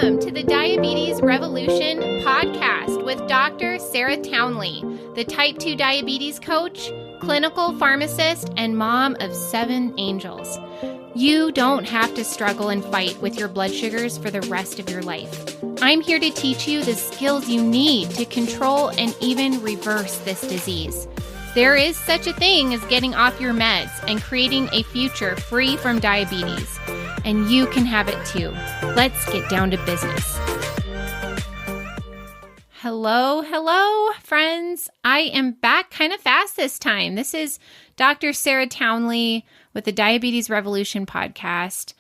Welcome to the Diabetes Revolution podcast with Dr. Sarah Townley, the type 2 diabetes coach, clinical pharmacist, and mom of 7 angels. You don't have to struggle and fight with your blood sugars for the rest of your life. I'm here to teach you the skills you need to control and even reverse this disease. There is such a thing as getting off your meds and creating a future free from diabetes. And you can have it too. Let's get down to business. Hello, friends. I am back kind of fast this time. This is Dr. Sarah Townley with the Diabetes Revolution podcast.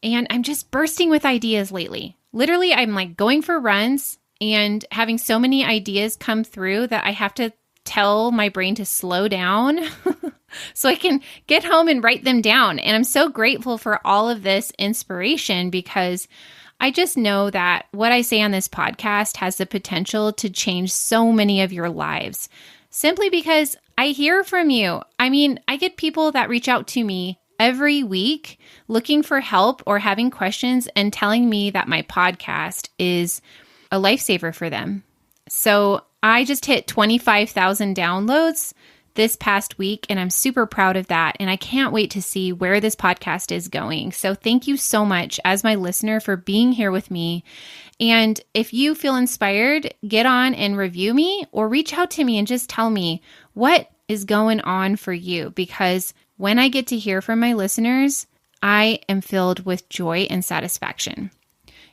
And I'm just bursting with ideas lately. Literally, I'm like going for runs and having so many ideas come through that I have to tell my brain to slow down so I can get home and write them down. And I'm so grateful for all of this inspiration because I just know that what I say on this podcast has the potential to change so many of your lives simply because I hear from you. I mean, I get people that reach out to me every week looking for help or having questions and telling me that my podcast is a lifesaver for them. So I just hit 25,000 downloads this past week, and I'm super proud of that. And I can't wait to see where this podcast is going. So thank you so much as my listener for being here with me. And if you feel inspired, get on and review me or reach out to me and just tell me what is going on for you. Because when I get to hear from my listeners, I am filled with joy and satisfaction.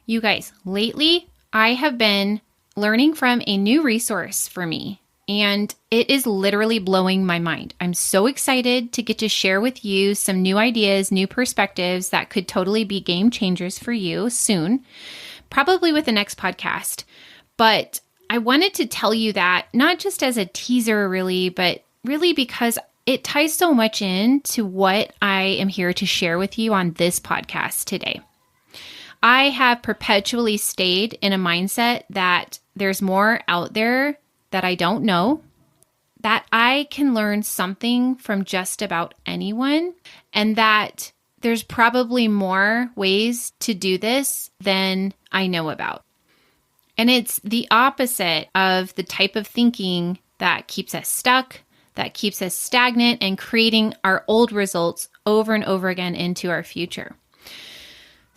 You guys, lately I have been learning from a new resource for me, and it is literally blowing my mind. I'm so excited to get to share with you some new ideas, new perspectives that could totally be game changers for you soon, probably with the next podcast. But I wanted to tell you that not just as a teaser really, but really because it ties so much into what I am here to share with you on this podcast today. I have perpetually stayed in a mindset that there's more out there that I don't know, that I can learn something from just about anyone, and that there's probably more ways to do this than I know about. And it's the opposite of the type of thinking that keeps us stuck, that keeps us stagnant, and creating our old results over and over again into our future.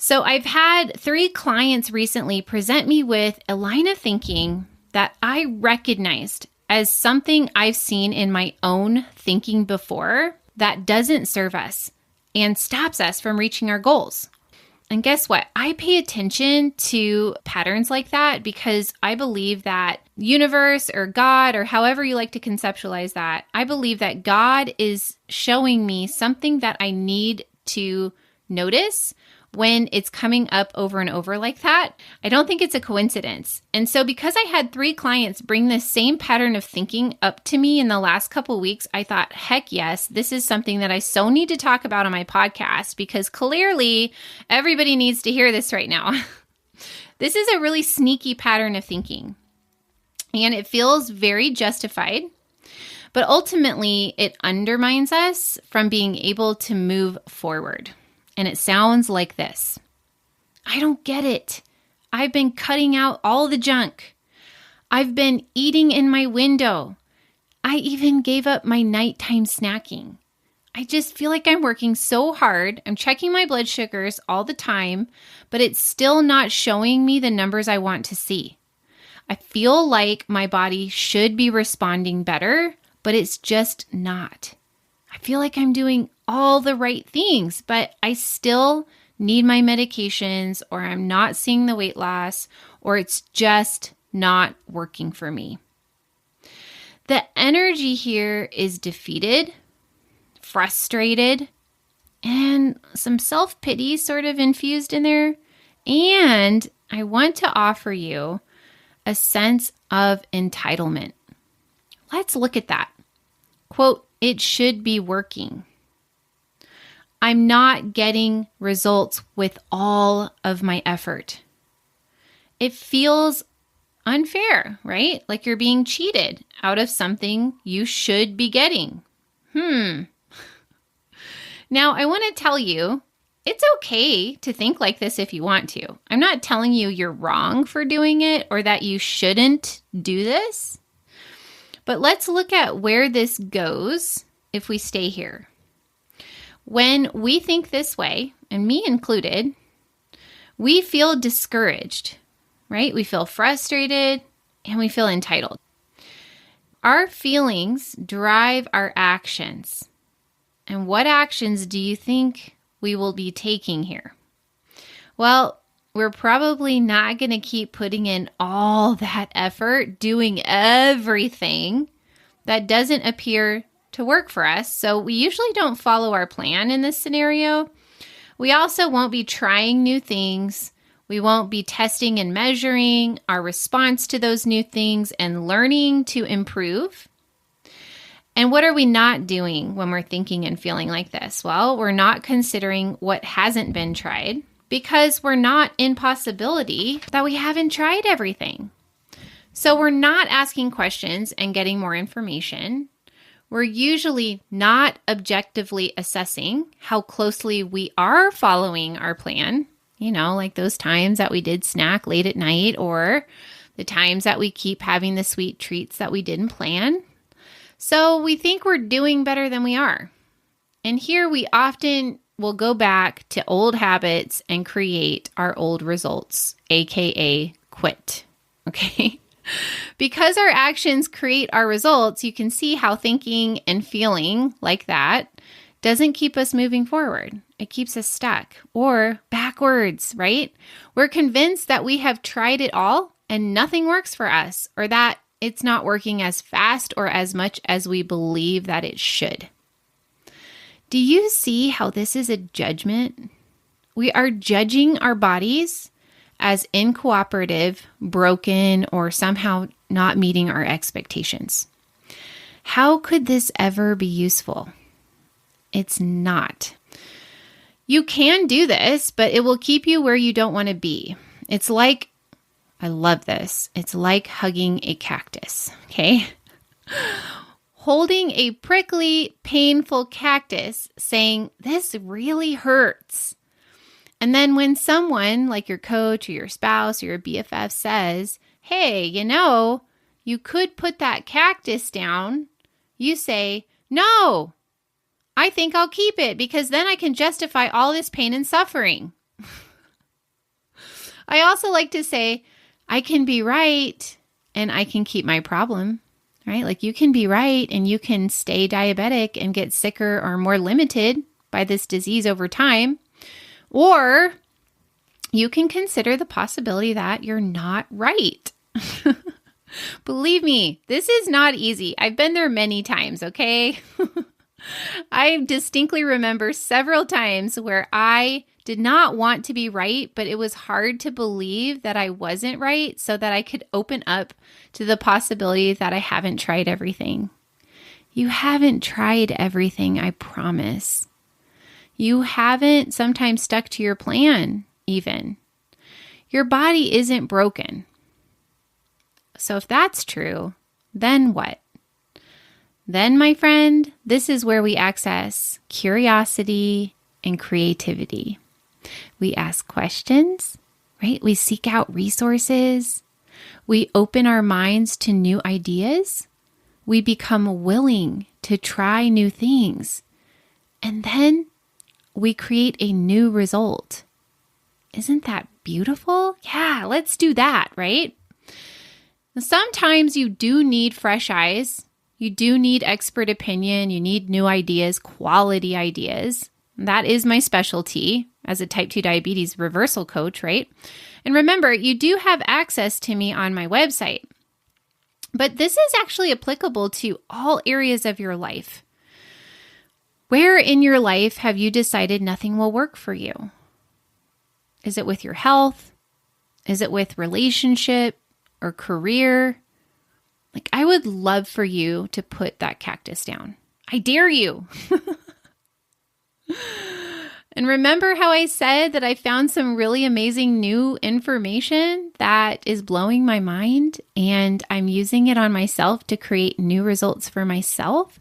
So I've had 3 clients recently present me with a line of thinking that I recognized as something I've seen in my own thinking before that doesn't serve us and stops us from reaching our goals. And guess what? I pay attention to patterns like that because I believe that universe or God or however you like to conceptualize that, I believe that God is showing me something that I need to notice when it's coming up over and over like that. I don't think it's a coincidence. And so because I had 3 clients bring this same pattern of thinking up to me in the last couple weeks, I thought, heck yes, this is something that I so need to talk about on my podcast because clearly everybody needs to hear this right now. This is a really sneaky pattern of thinking, and it feels very justified, but ultimately it undermines us from being able to move forward. And it sounds like this. I don't get it. I've been cutting out all the junk. I've been eating in my window. I even gave up my nighttime snacking. I just feel like I'm working so hard. I'm checking my blood sugars all the time, but it's still not showing me the numbers I want to see. I feel like my body should be responding better, but it's just not. I feel like I'm doing all the right things, but I still need my medications, or I'm not seeing the weight loss, or it's just not working for me. The energy here is defeated, frustrated, and some self-pity sort of infused in there. And I want to offer you a sense of entitlement. Let's look at that. Quote, it should be working. I'm not getting results with all of my effort. It feels unfair, right? Like you're being cheated out of something you should be getting. Now, I want to tell you It's okay to think like this if you want to. I'm not telling you you're wrong for doing it or that you shouldn't do this. But let's look at where this goes if we stay here. When we think this way, and me included, we feel discouraged, right? We feel frustrated and we feel entitled. Our feelings drive our actions. And what actions do you think we will be taking here? Well, we're probably not going to keep putting in all that effort doing everything that doesn't appear to work for us. So we usually don't follow our plan in this scenario. We also won't be trying new things. We won't be testing and measuring our response to those new things and learning to improve. And what are we not doing when we're thinking and feeling like this? Well, we're not considering what hasn't been tried because we're not in possibility that we haven't tried everything. So we're not asking questions and getting more information. We're usually not objectively assessing how closely we are following our plan. You know, like those times that we did snack late at night or the times that we keep having the sweet treats that we didn't plan. So we think we're doing better than we are. And here we often will go back to old habits and create our old results, aka quit. Okay? Because our actions create our results, you can see how thinking and feeling like that doesn't keep us moving forward. It keeps us stuck or backwards, right? We're convinced that we have tried it all and nothing works for us, or that it's not working as fast or as much as we believe that it should. Do you see how this is a judgment? We are judging our bodies as incooperative, broken, or somehow not meeting our expectations. How could this ever be useful? It's not. You can do this, but it will keep you where you don't want to be. It's like, I love this. It's like hugging a cactus, okay? Holding a prickly, painful cactus, saying, this really hurts. And then when someone like your coach or your spouse or your BFF says, hey, you could put that cactus down, you say, no, I think I'll keep it because then I can justify all this pain and suffering. I also like to say, I can be right and I can keep my problem, right? Like you can be right and you can stay diabetic and get sicker or more limited by this disease over time. Or you can consider the possibility that you're not right. Believe me, this is not easy. I've been there many times, okay? I distinctly remember several times where I did not want to be right, but it was hard to believe that I wasn't right so that I could open up to the possibility that I haven't tried everything. You haven't tried everything, I promise. You haven't sometimes stuck to your plan, even. Your body isn't broken. So if that's true, then what? Then, my friend, this is where we access curiosity and creativity. We ask questions, right? We seek out resources. We open our minds to new ideas. We become willing to try new things. And then we create a new result. Isn't that beautiful? Yeah, let's do that, right? Sometimes you do need fresh eyes. You do need expert opinion. You need new ideas, quality ideas. That is my specialty as a type 2 diabetes reversal coach, right? And remember, you do have access to me on my website. But this is actually applicable to all areas of your life. Where in your life have you decided nothing will work for you? Is it with your health? Is it with relationship or career? Like, I would love for you to put that cactus down. I dare you. And remember how I said that I found some really amazing new information that is blowing my mind and I'm using it on myself to create new results for myself?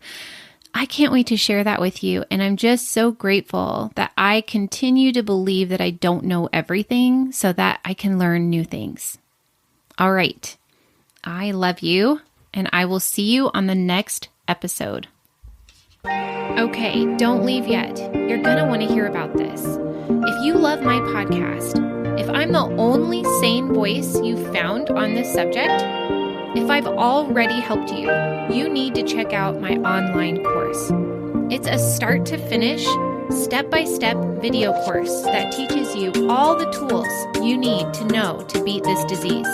I can't wait to share that with you. And I'm just so grateful that I continue to believe that I don't know everything so that I can learn new things. All right. I love you, and I will see you on the next episode. Okay, don't leave yet. You're going to want to hear about this. If you love my podcast, if I'm the only sane voice you've found on this subject, if I've already helped you, you need to check out my online course. It's a start-to-finish, step-by-step video course that teaches you all the tools you need to know to beat this disease.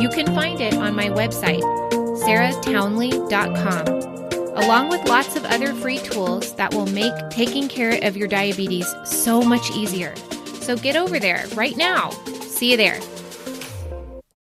You can find it on my website, sarahtownley.com, along with lots of other free tools that will make taking care of your diabetes so much easier. So get over there right now. See you there.